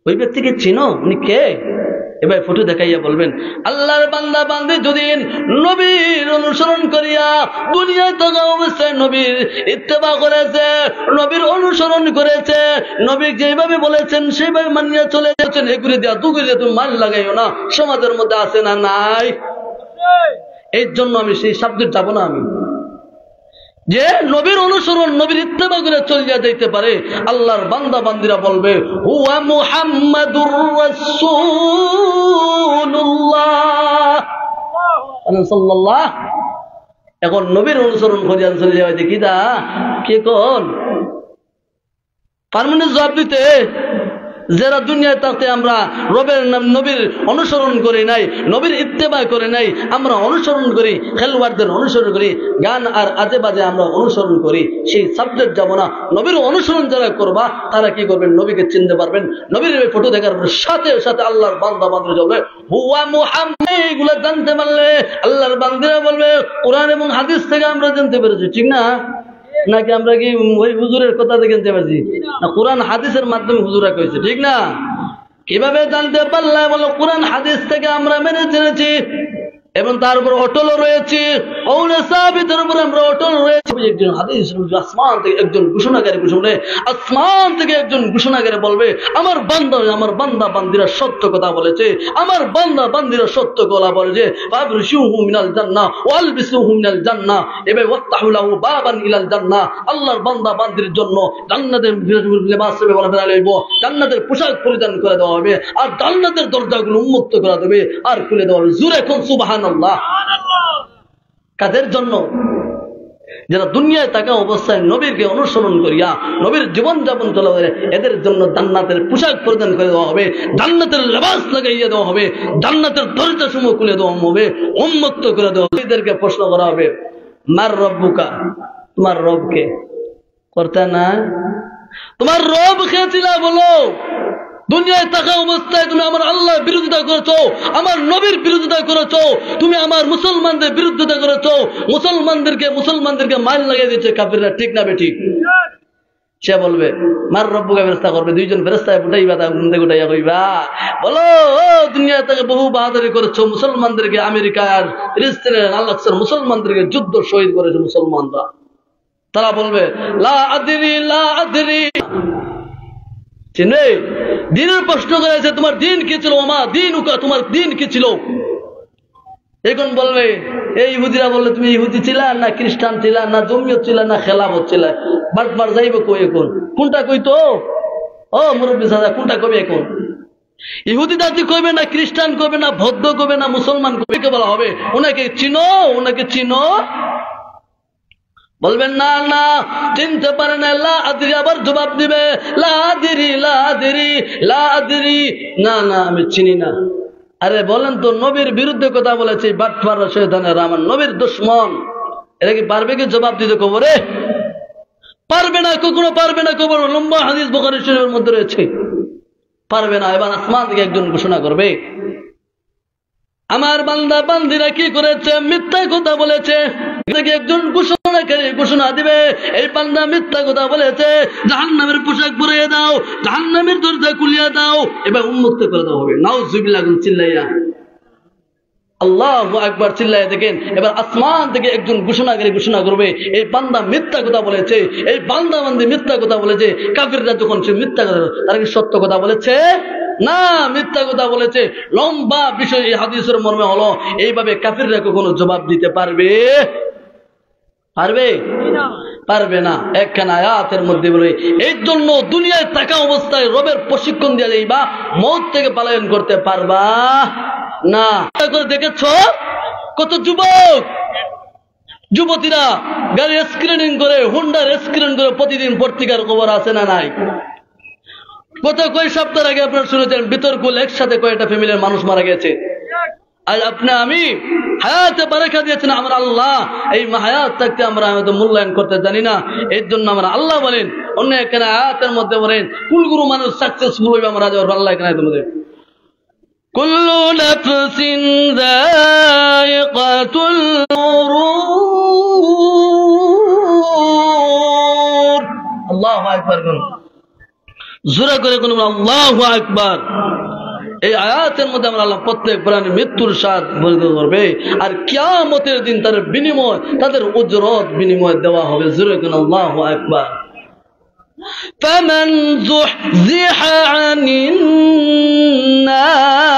ওই ব্যক্তিকে চিনো? উনি কে? এবার ফটো দেখাইয়া বলবেন আল্লাহর বান্দা বান্দি যদি নবীর অনুসরণ করিয়া দুনিয়া থাকা অবস্থায় নবীর ইত্তেবা করেছে, নবীর অনুসরণ করেছে, নবী যেভাবে বলেছেন সেইভাবে মানিয়া চলে যাচ্ছেন, এগুলি দিয়া দুগুলি তুমি মান লাগাইও না, সমাজের মধ্যে আছে না নাই? এই জন্য আমি সেই সাবজেক্ট যাব না। আমি যে নবীর অনুসরণ নবীর ইত্তেবা করে চলিয়া যাইতে পারে, আল্লাহর বান্দা বান্দিরা বলবে হুয়া মুহাম্মাদুর রাসূলুল্লাহ সাল্লাল্লাহ। এখন নবীর অনুসরণ করিয়া চলে যাওয়া দেখি দা কে কোন পারমানেন্ট জবাব দিতে? যারা দুনিয়ায় থাকতে আমরা রবের নাম নবীর অনুসরণ করি নাই, নবীর ইত্তেবা করে নাই, আমরা অনুসরণ করি, খেলোয়াড়দের অনুসরণ করি, গান আর আজে বাজে আমরা অনুসরণ করি, সেই সাবজেক্ট যাব না। নবীর অনুসরণ যারা করবা তারা কি করবেন? নবীকে চিনতে পারবেন। নবীর ফটো দেখার সাথে সাথে আল্লাহর বান্দা বান্দা যাবে হুয়া মুহাম্মদ, এগুলো জানতে পারলে আল্লাহর বান্দিরা বলবে কোরআন এবং হাদিস থেকে আমরা জানতে পেরেছি, ঠিক না? নাকি আমরা কি ওই হুজুরের কথা থেকে জানতে পারছি? না, কোরআন হাদিসের মাধ্যমে হুজুরা কইছে, ঠিক না? কিভাবে জানতে পারলে? বলো কোরআন হাদিস থেকে আমরা মেনে জেনেছি এবং তার উপর অটল রয়েছি। কওলে সাবিতের উপর আমরা অটল রয়েছি। একজন হাদিস আসমান থেকে একজন ঘোষণাকারী ঘোষণা, আসমান থেকে একজন ঘোষণাকারী বলবে আমার বান্দা বান্দিরা সত্য কথা বলেছে, আমার বান্দা বান্দিরা সত্য কথা বলেছে। ফাবরিশুহু মিনাল জান্নাহ ওয়ালবিসুহু মিনাল জান্নাহ, এবে ওয়াফতাহু লাহু বাবান ইলাল জান্নাহ, আল্লাহর বান্দা বান্দির জন্য জান্নাতের লিবাস জান্নাতের পোশাক পরিধান করে দেওয়া হবে, আর জান্নাতের দরজাগুলো উন্মুক্ত করে দেবে আর খুলে দেওয়া হবে। জোরে কোন সুবহানাল্লাহ। কাদের জন্য? যারা দুনিয়ায় থাকা অবস্থায় নবীরকে অনুসরণ করিয়া নবীর জীবনযাপন চলা করে, এদের জন্য জান্নাতের পোশাক পরিধান করে দেওয়া হবে, জান্নাতের লেবাস লাগাইয়া দেওয়া হবে, জান্নাতের দরজা সমূহ খুলে দেওয়া হবে, উন্মুক্ত করে দেওয়া হবে। এদেরকে প্রশ্ন করা হবে মার রব্বুকা, তোমার রবকে? করতে না, তোমার রব খেয়েছিলা বলো। দুনিয়ায় থাকা অবস্থায় তুমি আমার আল্লাহর বিরোধিতা করেছো, আমার নবীর বিরোধিতা করেছো, তুমি আমার মুসলমানদের বিরোধিতা করেছো, মুসলমানদেরকে মাইল লাগিয়ে দিচ্ছে কাফিররা, ঠিক না বেঠিক? সে বলবে মার রব্বুকে ফেরেশতা করবে, দুইজন ফেরেশতায় উঠাইবা, তা গুন্দে গুটাইয়া কইবা বলো ও দুনিয়া থেকে বহু বাহাদুরি করেছো, মুসলমানদেরকে আমেরিকা আর ফিলিস্তিনের আল-আকসার মুসলমানদেরকে যুদ্ধ শহীদ করেছে মুসলমানরা। তারা বলবে লা আদরি চিনে দিনের প্রশ্ন করেছে, তোমার দিন কি ছিল? ওমা দিন উকা, তোমার দিন কি ছিল? এখন বলবে এই ইহুদিরা বললে তুমি ইহুদি ছিলা না খ্রিস্টান ছিলা না জমিয়ত ছিলা না খেলাফত ছিলা, বারবার যাইবে কই এখন? কোনটা কইতো? ও মুরব্বী সাদা, কোনটা কবে এখন? ইহুদি জাতি কইবে না খ্রিস্টান কইবে না বৌদ্ধ কইবে না মুসলমান কইবে? কে বলা হবে ওনাকে চিনো, ওনাকে চিনো? বলবেন না না চিনতে পারে না, লা আদরি, আবার জবাব দিবে লা আদরি, না না আমি চিনি না। আরে বলেন তো, নবীর বিরুদ্ধে কথা বলেছে বাটপার শয়তানেরা, আমার নবীর দুশমন, এরা কি পারবে কি জবাব দিতে কবরে? পারবে না, কখনো পারবে না। কবর লম্বা হাদিস বুখারী শরীফের মধ্যে রয়েছে, পারবে না। এবার আসমান থেকে একজন ঘোষণা করবে আমার বান্দা বান্দিরা কি করেছে? মিথ্যা কথা বলেছে। একজন ঘোষণা দিবে এই বান্দা মিথ্যা কথা বলেছে, জাহান্নামের পোশাক পরিয়ে দাও, জাহান্নামের দরজা খুলিয়ে দাও, এবার উন্মুক্ত করে দেওয়া হবে। নাউজুবিল্লাহ, চিল্লাইয়া আল্লাহু আকবার চিল্লাইয়া দেখেন। এবার আসমান থেকে একজন ঘোষণাকারী ঘোষণা করবে এই বান্দা মিথ্যা কথা বলেছে, এই বান্দা বান্দি মিথ্যা কথা বলেছে। কাফিররা যখন সে মিথ্যা কথা, তারা কি সত্য কথা বলেছে? না, মিথ্যা কথা বলেছে। লম্বা বিষয় এই হাদিসের মর্মে হলো এইভাবে কাফিররা কখনো জবাব দিতে পারবে? পারবে না। একখানা আয়াতের মধ্যে বলে এই জন্য দুনিয়ায় থাকা অবস্থায় রবের প্রশিক্ষণ দিয়ে যাইবা, মওত থেকে পলায়ন করতে পারবা না। দেখেছ কত যুবক যুবতীরা গাড়ি স্ক্রিনিং করে, হুন্ডার স্ক্রিন করে প্রতিদিন পত্রিকার খবর আছে না নাই? গত কয়েক সপ্তাহ আগে আপনারা শুনেছেন বিতর্কুল একসাথে কয়েকটা ফ্যামিলির মানুষ মারা গেছে। আর আপনি আমি হায়াতে বারাকা দিয়েছেন আমার আল্লাহ, এই হায়াত থাকতে আমরা হয়তো মূল্যায়ন করতে জানি না। এর জন্য আমরা আল্লাহ বলেন অন্য এখানে আয়াতের মধ্যে বলেন কুলগুরু মানুষ সাকসেসফুল হইবে আমরা আল্লাহ এখানে মধ্যে কুল্লু নাফসিন যায়িকাতুল মউত। আল্লাহু আকবার, জোরে করে কোন আল্লাহু আকবার। এই আয়াতের মধ্যে আমরা আল্লাহ প্রত্যেক প্রাণীর মৃত্যুর স্বাদ বর্ণিত করবে, আর কিয়ামতের দিন তাদের বিনিময়, তাদের উজরত বিনিময় দেওয়া হবে। জোরে কোন আল্লাহু আকবার। ফামান যুহজিহা আনিন নার।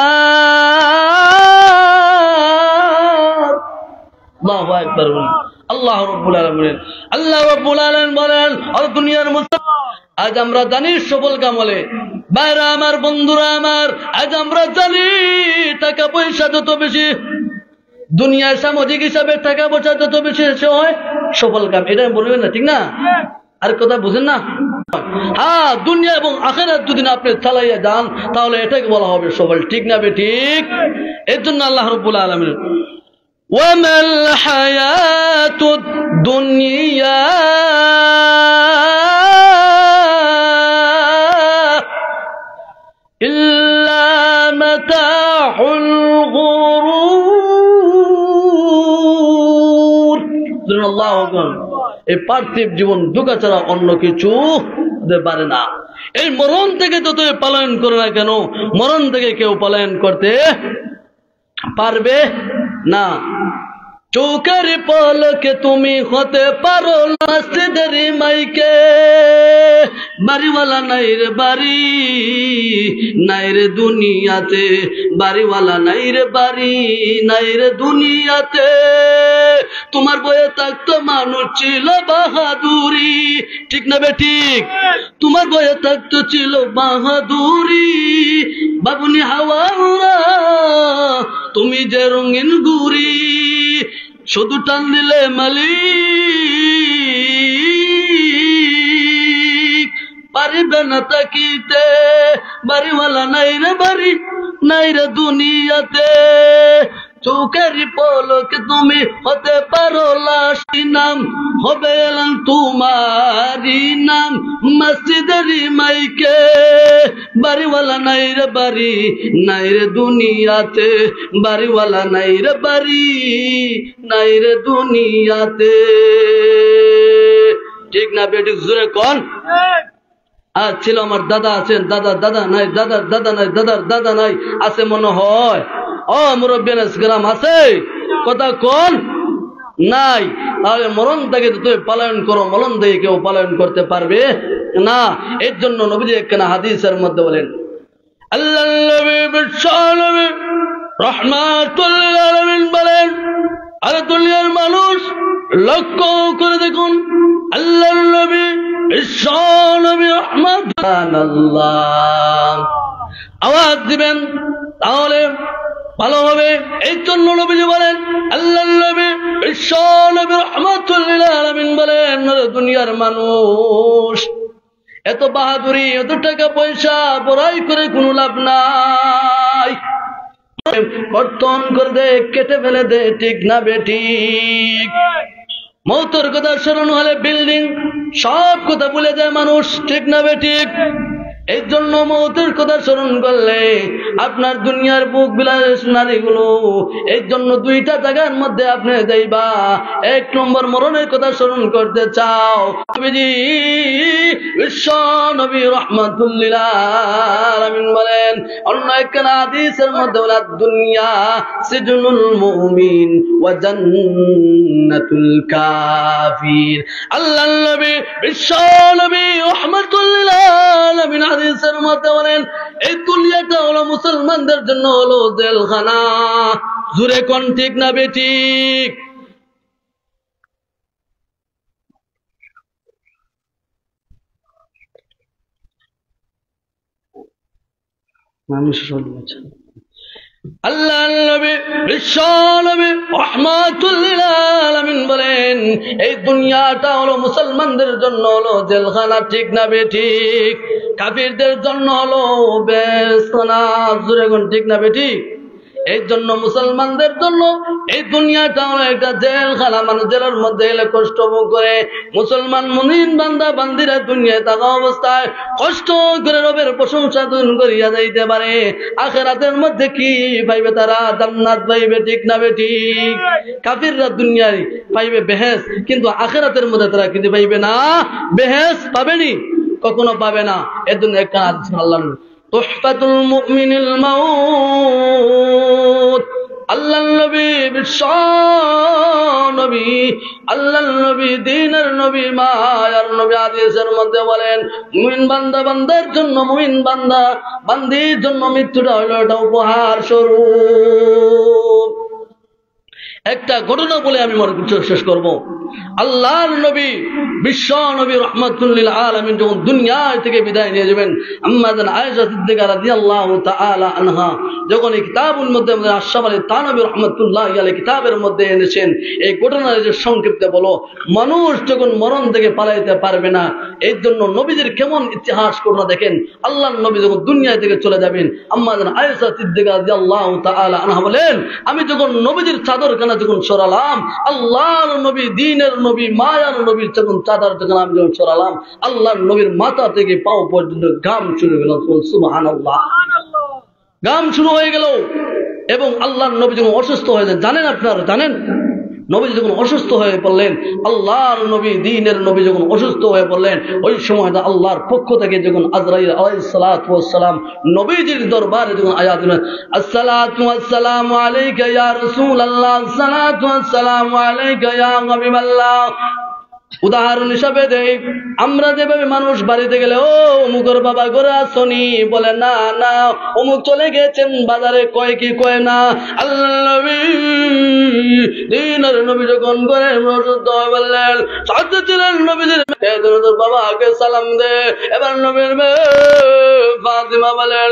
আল্লাহু আকবার। আল্লাহ রাব্বুল আলামিন, আল্লাহ রাব্বুল আলামিন বলেন আর দুনিয়ার মুসলমান আজ আমরা জানি সফল কামলে বাইরা আমার বন্ধুরা আমার, আজ আমরা জানি টাকা পয়সা যত বেশি দুনিয়ার সামাজিক হিসাবে টাকা পয়সা যত বেশি হয় সফল কাম, এটা বলবেন না, ঠিক না? আর কথা বুঝেন না? হ্যাঁ, দুনিয়া এবং আখিরাত যদি আপনি চালাইয়া যান তাহলে এটাকে বলা হবে সফল, ঠিক না বে ঠিক? এর জন্য আল্লাহ রাব্বুল আলামিন ওয়ামাল হায়াতুদ দুনিয়া ইল্লা মাতাউল গুরুর। আল্লাহু আকবার। এই পার্থিব জীবন ধোঁকা ছাড়া অন্য কিছু হতে পারে না। এই মরণ থেকে যত পলায়ন করে না কেন, মরণ থেকে কেউ পলায়ন করতে পারবে না। চৌকের পলকে তুমি হতে পারো মসজিদের মাইকে। বাড়িওয়ালা নাই রে বাড়ি, নাই রে দুনিয়াতে, বাড়িওয়ালা নাই রে বাড়ি, নাই রে দুনিয়াতে। তোমার বয়ে থাকতো মানুষ ছিল বাহাদুরি, ঠিক না বে ঠিক? তোমার বয়ে থাকতো ছিল বাহাদুরি, বাবুনি হাওয়া উড়া তুমি যে রঙিন গুড়ি, শুধু টান দিলে মালিক পারিবে না তাকিতে। বাড়িওয়ালা নাই রে বাড়ি, নাই রে দুনিয়াতে। চৌকের পলকে তুমি হতে পারো লাশ, নাম হবে এলান তোমারি নাম মসজিদের মাইকে। বাড়িওয়ালা নাই রে বাড়ি, নাই রে দুনিয়াতে, বাড়িওয়ালা নাই রে বাড়ি, নাই রে দুনিয়াতে। ঠিক না বেটি? জোরে কোন? আজ ছিল আমার দাদা আছেন, দাদা দাদা নাই, দাদার দাদা নাই, দাদার দাদা নাই, আছে মনে হয়। ও মুরব্বিয়ান গ্রাম আছে, কথা কোন নাই? তাহলে মরণ থেকে তুমি পালন করো, মরণ থেকে কেউ পালন করতে পারবে না। এর জন্য নবীজি একখানা হাদিসের মধ্যে বলেন, আল্লাহর নবী বিশ্বনবী রাহমাতুল লিল আলামিন বলেন, আরে দুনিয়ার মানুষ লক্ষ্য করে দেখুন, আল্লাহর নবী বিশ্বনবী রাহমাতুল্লাহ আওয়াজ দিবেন তাহলে ভালো হবে। এই জন্য নবীজি বলেন, আল্লাহর নবী বিশ্বনবী রাহমাতুল লিল আলামিন বলেন, দুনিয়ার মানুষ এত বাহাদুরি, এত টাকা পয়সা বড়াই করে কোনো লাভ নাই, কর্তন করে দে, কেটে ফেলে দে, ঠিক না বেঠিক? মৌতের কথা স্মরণ হলে বিল্ডিং সব কথা ভুলে যায় মানুষ, ঠিক না বেঠিক? এই জন্য মৌতের কথা স্মরণ করলে আপনার দুনিয়ার বুক বিলাস নারীগুলো, এই জন্য দুইটা জায়গার মধ্যে আপনি যাইবা। এক নম্বর মরণের কথা স্মরণ করতে চাও, নবীজি বিশ্বনবী রাহমাতুল লিল আলামিন বলেন, অন্য একখানা হাদিসের মধ্যে বলে, দুনিয়া সিজনুল মুমিন ওয়া জান্নাতুল কাফির। আল্লাহর নবী বিশ্বনবী রাহমাতুল লিল আলামিন হাদিসের মধ্যে বলেন, এই দুনিয়াটা হলো মুসলমানদের জন্য হলো জেলখানা। জুরে কোন, ঠিক না বেঠিক? আল্লাহর নবী বিশ্বনবী রাহমাতুল লিল আলামিন বলেন, এই দুনিয়াটা হলো মুসলমানদের জন্য হলো জেলখানা, ঠিক না বেঠিক? কাফিরদের জন্য হলো বেস্তানা। জোরে কোন, ঠিক না বেঠিক? এই জন্য মুসলমানদের জন্য এই দুনিয়াটা হলো একটা জেলখানা। মানুষ জেলের মধ্যে এলে কষ্ট ভোগ করে। মুসলমান মুমিন বান্দা বান্দিরা দুনিয়ায় থাকা অবস্থায় কষ্ট করে রবের প্রশংসা করিয়া যাইতে পারে। আখিরাতের মধ্যে কি পাইবে? তারা জান্নাত পাইবে, ঠিক না বেঠিক? কাফিররা দুনিয়ায় পাইবে বেহেশত, কিন্তু আখিরাতের মধ্যে তারা কিন্তু পাইবে না, বেহেশত পাবেনি, কখনো পাবে না। এর জন্য একটা আল্লাহ তুহফাতুল মুমিনিল মাউত। আল্লাহর নবী বিশ্বনবী, আল্লাহর নবী দ্বীনের নবী, মায়ার নবী হাদিসের মধ্যে বলেন, মুমিন বান্দা বান্দার জন্য, মুমিন বান্দা বান্দির জন্য মৃত্যুটা হলো একটা উপহার স্বরূপ। একটা ঘটনা বলে আমি শেষ করব। আল্লাহর নবী বিশ্ব নবী রাহমাতুল লিল আলামিন যখন দুনিয়া থেকে বিদায় নিয়ে যাবেন, আম্মা জান আয়েশা সিদ্দিকা রাদিয়াল্লাহু তাআলা আনহা যখন এই কিতাবের মধ্যে আশরাফ আলী থানভী রাহমাতুল্লাহি আলাইহি কিতাবের মধ্যে এনেছেন, এই ঘটনার যে সংক্ষিপ্তে বলো, মানুষ যখন মরণ থেকে পালাইতে পারবে না, এই জন্য নবীদের কেমন ইতিহাস ঘটনা দেখেন। আল্লাহর নবী যখন দুনিয়া থেকে চলে যাবেন, আম্মা জান আয়েশা সিদ্দিকা রাদিয়াল্লাহু তাআলা আনহা বলেন, আমি যখন নবীদের চাদরখানা যখন সরালাম, আল্লাহর নবী দ্বীনের নবী মায়ার নবীর যখন চাদর যখন আমি যখন সরালাম, আল্লাহর নবীর মাথা থেকে পাও পর্যন্ত ঘাম শুরু হয়ে গেল। সুবহানাল্লাহ, ঘাম শুরু হয়ে গেল। এবং আল্লাহর নবী যখন অসুস্থ হয়ে যান, জানেন আপনারা জানেন নবী যখন অসুস্থ হয়ে পড়লেন, আল্লাহর নবী দ্বীনের নবী যখন অসুস্থ হয়ে পড়লেন, ওই সময় আল্লাহর পক্ষ থেকে যখন আজরাইল আলাইহিস সালাতু ওয়াস সালাম নবীজির দরবারে যখন আয়াত দিলেন, আসসালাতু ওয়াসসালামু আলাইকা ইয়া রাসূলুল্লাহ, আসসালাতু ওয়াসসালামু আলাইকা ইয়া হাবিবাল্লাহ। উদাহরণ হিসাবে দেই, আমরা যেভাবে মানুষ বাড়িতে গেলে ও অমুকের বাবা ঘরে আসনি বলে, না না অমুক চলে গেছেন বাজারে, কয় কি কয় না। আল্লাহ নবী দ্বীনের নবী যখন করে অসুস্থ হয়ে বললেন, সাথে ছিলেন নবীজির তোর বাবাকে সালাম দে। এবার নবীর মেয়ে ফাতিমা বলেন,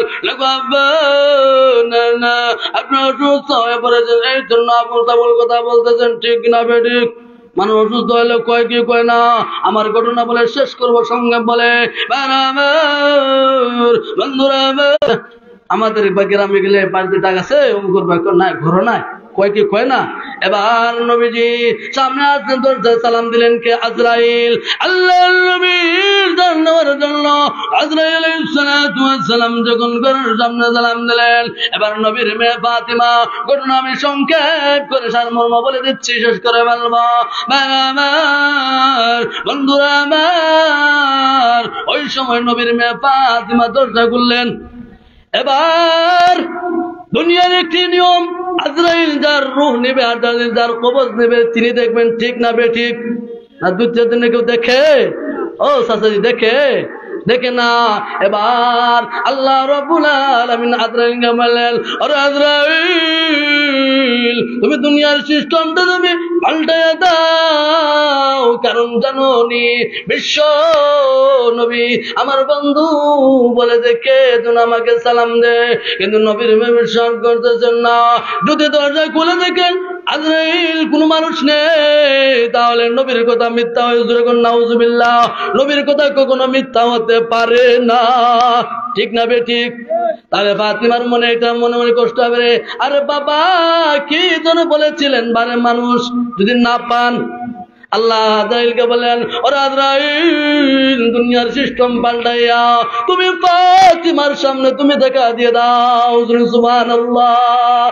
না না আপনি অসুস্থ হয়ে পড়েছেন, এই জন্য আপন তাবল কথা বলতেছেন, ঠিক না বেঠিক? মানুষ অসুস্থ হলে কয় কি কয় না। আমার ঘটনা বলে শেষ করবো, সঙ্গে বলে বন্ধুরা, আমাদের গ্রামে গেলে বাড়িতে টাকা আছে, অমুকের বাক্য নাই, ঘর নাই, কয় কি কয় না। এবার নবীজি সামনে আসলেন, দরজায় সালাম দিলেন কে? আজরাইল। আল্লাহর নবীর জানার জন্য আজরাইল আলাইহিস সালাতু ওয়াস সালাম যখন ঘরের সামনে সালাম দিলেন, এবার নবীর মেয়ে ফাতিমা, ঘটনা আমি সংক্ষেপ করে সারমর্ম বলে দিচ্ছি, শেষ করে বলবো। আমার বন্ধুরা আমার, ওই সময় নবীর মেয়ে ফাতিমা দরজা খুললেন। এবার দুনিয়ার একটি নিয়ম, আজরাইল যার রূহ নেবে আর যার কবজ নেবে তিনি দেখবেন, ঠিক না বেঠিক? না দু চার দিনে কেউ দেখে? ও চাচাজি দেখে? দেখে না। এবার আল্লাহ রাব্বুল আলামিন আজরাইলকে বললেন, আরে আজরাইল তুমি দুনিয়ার সিস্টেমটা তুমি পাল্টায়া দাও, কারণ জানো নি বিশ্ব নবী আমার বন্ধু বলে দেখে তুমি আমাকে সালাম দে, কিন্তু নবীর বিশ্বাস করতেছেন না। যদি দরজা খুলে দেখেন আজরাইল কোন মানুষ নেই, তাহলে নবীর কথা মিথ্যা হয়ে যখন নাউজুবিল্লাহ, নবীর কথা কখনো মিথ্যা হতে পারে না, ঠিক না বেঠিক? তাহলে ফাতিমার মনে এটা মনে মনে কষ্ট হবে, আরে বাবা কি যেন বলেছিলেন, বারে মানুষ যদি না পান। আল্লাহ আজরাইলকে বলেন, ওরে আজরাইল দুনিয়ার সিস্টেম পাল্টাইয়া তুমি ফাতিমার সামনে তুমি দেখা দিয়ে দাও, সুবহানাল্লাহ।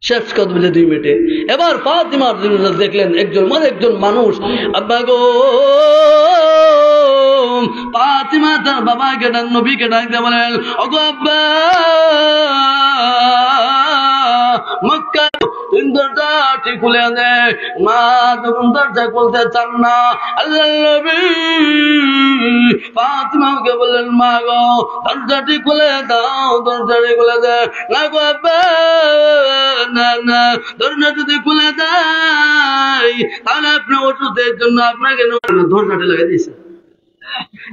শেষ কথা বলে 2 মিনিটে। এবার ফাতিমার জন্য দেখলেন একজন মানুষ, আব্বা গো ফাতিমা তার বাবাকে ডাক, নবীকে ডাক দিয়ে বলেন, ওগো আব্বা মক্কা দরজাটি খুলে দে। মা তখন দরজা খুলতে চান না। আল্লাহ নবী ফাতিমাকে বললেন, মা গো দরজাটি খুলে দাও, দরজাটি খুলে দে। না গো আব্বা, না না দরজা যদি খুলে দেয় তাহলে আপনি ওষুধের জন্য আপনাকে দরজাটি লাগিয়ে দিয়েছে।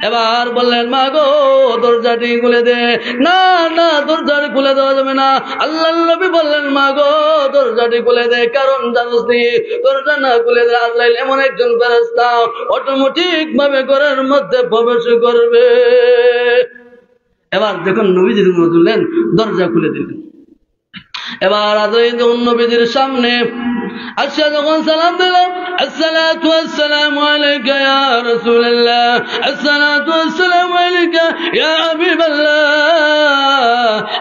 এবার বললেন, মা গো দরজাটি খুলে দে। না না দরজাটি খুলে দেওয়া যাবে না। আল্লাহ নবী বললেন, মা গো দরজাটি খুলে দে, কারণ জানোস নি দরজা না খুলে দে আজরাইল এমন একজন ফেরেশতা অটোমেটিক ভাবে ঘরের মধ্যে প্রবেশ করবে। এবার যখন নবীজি বললেন দরজা খুলে দিলেন, এবার আজরাইল যখন নবীজির সামনে আসা যখন সালাম দিলাম, আসসালাতু ওয়াসসালামু আলাইকা ইয়া রাসূলুল্লাহ, আসসালাতু ওয়াসসালামু আলাইকা ইয়া হাবিবাল্লাহ।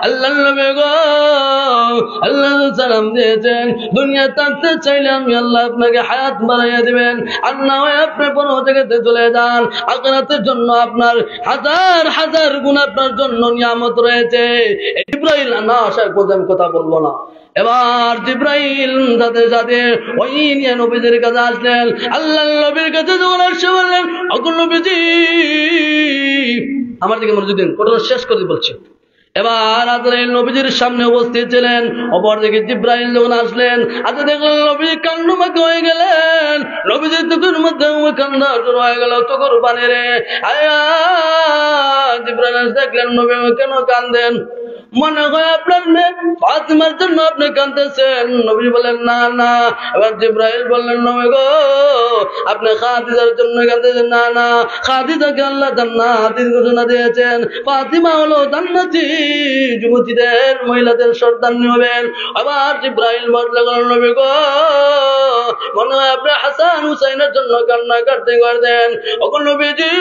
আল্লাহ নবী গো আল্লাহ সালাম দিয়েছেন, দুনিয়া থাকতে চাইলে আমি আল্লাহ আপনাকে হায়াত বাড়াইয়া দিবেন, আর না হয় আপনি পরও থেকে চলে যান। আখিরাতের জন্য আপনার হাজার হাজার গুণ আপনার জন্য নিয়ামত রয়েছে। জিবরাইল না আসার পর্যন্ত আমি কথা বলবো না। এবার জিবরাইল সাথে সাথে ওই নিয়ে নবীজির কাছে আসলেন। আল্লাহ নবীর কাছে যখন আসে বললেন, ওগো নবীজি আমার দিকে মনোযোগ দিন, কথা শেষ করে বলছি। এবার আজরাইল নবীজির সামনে উপস্থিত ছিলেন। অপরদিকে জিবরাইল যখন আসলেন, আজ দেখলেন নবী কান্নামাকে হয়ে গেলেন। নবীজির চোখের মধ্যে কান্না শুরু হয়ে গেল, চোখের পানি রে আয়া। জিবরাইল দেখলেন নবী কেন কান্দেন? মনে হয় আপনার মেয়ে ফাতিমার জন্য আপনি কাঁদতেছেন। নবী বলেন, না না। এবার জিবরাইল বললেন, নবী গো আপনি খাদিজার জন্য কাঁদতেছেন। না না, খাদিজাকে আল্লাহ জান্নাতের ঘোষণা দিয়েছেন। ফাতিমা হলো জান্নাতি যুবতীদের, মহিলাদের সর্দারনি হবেন। আবার জিবরাইল বললেন, নবী গো মনে হয় আপনি হাসান হুসাইনের জন্য কান্না কাটতে করতেন। ওগো নবীজি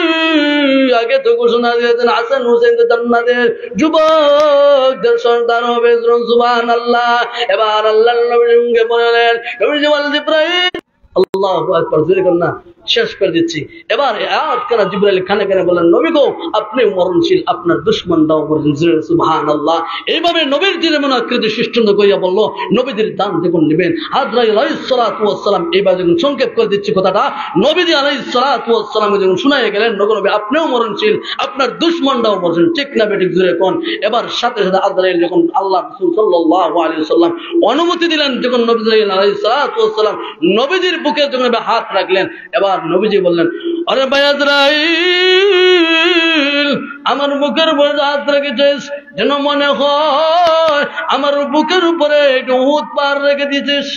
আগে তো ঘোষণা দিয়েছেন হাসান হুসাইন জান্নাতের যুবক। লোকদের সন্তান হবে। সুবহানাল্লাহ। এবার আল্লাহর নবীর মুখে বললেন, নবীজি বলেন জিবরাইল, আল্লাহু আকবার, জোরে কর না, শেষ করে দিচ্ছি। এবার আয়াত কানা জিবরাইল কানে কানে বলেন, নবী গো, আপনি মরণশীল, আপনার দুশমনরাও মরণশীল। সুবহানাল্লাহ। এইভাবে নবীর দিলে মনে আকৃতি সৃষ্টি করিয়া বলল, নবীদের দান যখন নেবেন, আজরাইল আলাইহিস সালাতু ওয়াস সালাম, এইবার যখন সংক্ষেপ করে দিচ্ছি কথাটা, নবীজি আলাইহিস সালাতু ওয়াস সালাম যখন শুনাইয়া গেলেন, নবী আপনিও মরণশীল, আপনার দুশমনরাও মরণশীল, ঠিক না বেঠিক, জোরে কোন। এবার সাথে সাথে আজরাইল যখন আল্লাহ রাসূল সাল্লাল্লাহু আলাইহি ওয়াসাল্লাম অনুমতি দিলেন, যখন নবী আলাইহিস সালাতু ওয়াস সালাম নবীজির বুকে যখন হাত রাখলেন, এবার নবীজি বললেন, আরে ভাই আজরাইল, আমার বুকের উপরে হাত রেখেছিস, যেন মনে হয় আমার বুকের উপরে উহুদ পাহাড় রেখে দিয়েছিস।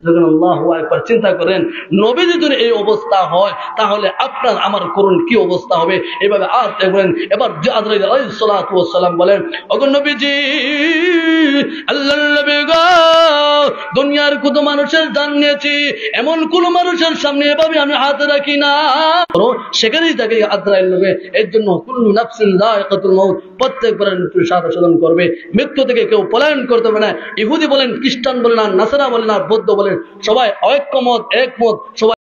যখন আল্লাহু আকবার, চিন্তা করেন, নবীজি যদি এই অবস্থা হয়, তাহলে আপনার আমার করুন কি অবস্থা হবে। এভাবে আর বলেন। এবার আজরাইল আলাইহিস সালাতু ওয়াস সালাম বলেন, ওগো নবীজি, আল্লাহর নবী গো, দুনিয়ার কত মানুষের জান নিয়েছি, এমন কোন মানুষের সামনে এভাবে আমি হাত রাখি না। সেখানেই তাকে আজরাইল নেবে। এর জন্য কুল্লু নাফসিন যায়কাতুল মাউত, প্রত্যেক প্রাণী মৃত্যুর স্বাদ আস্বাদন করবে। মৃত্যু থেকে কেউ পলায়ন করতে পারে না। ইহুদি বলেন, খ্রিস্টান বলেন, আর নাসারা বলেন, আর বৌদ্ধ বলেন, সবাই একমত, সবাই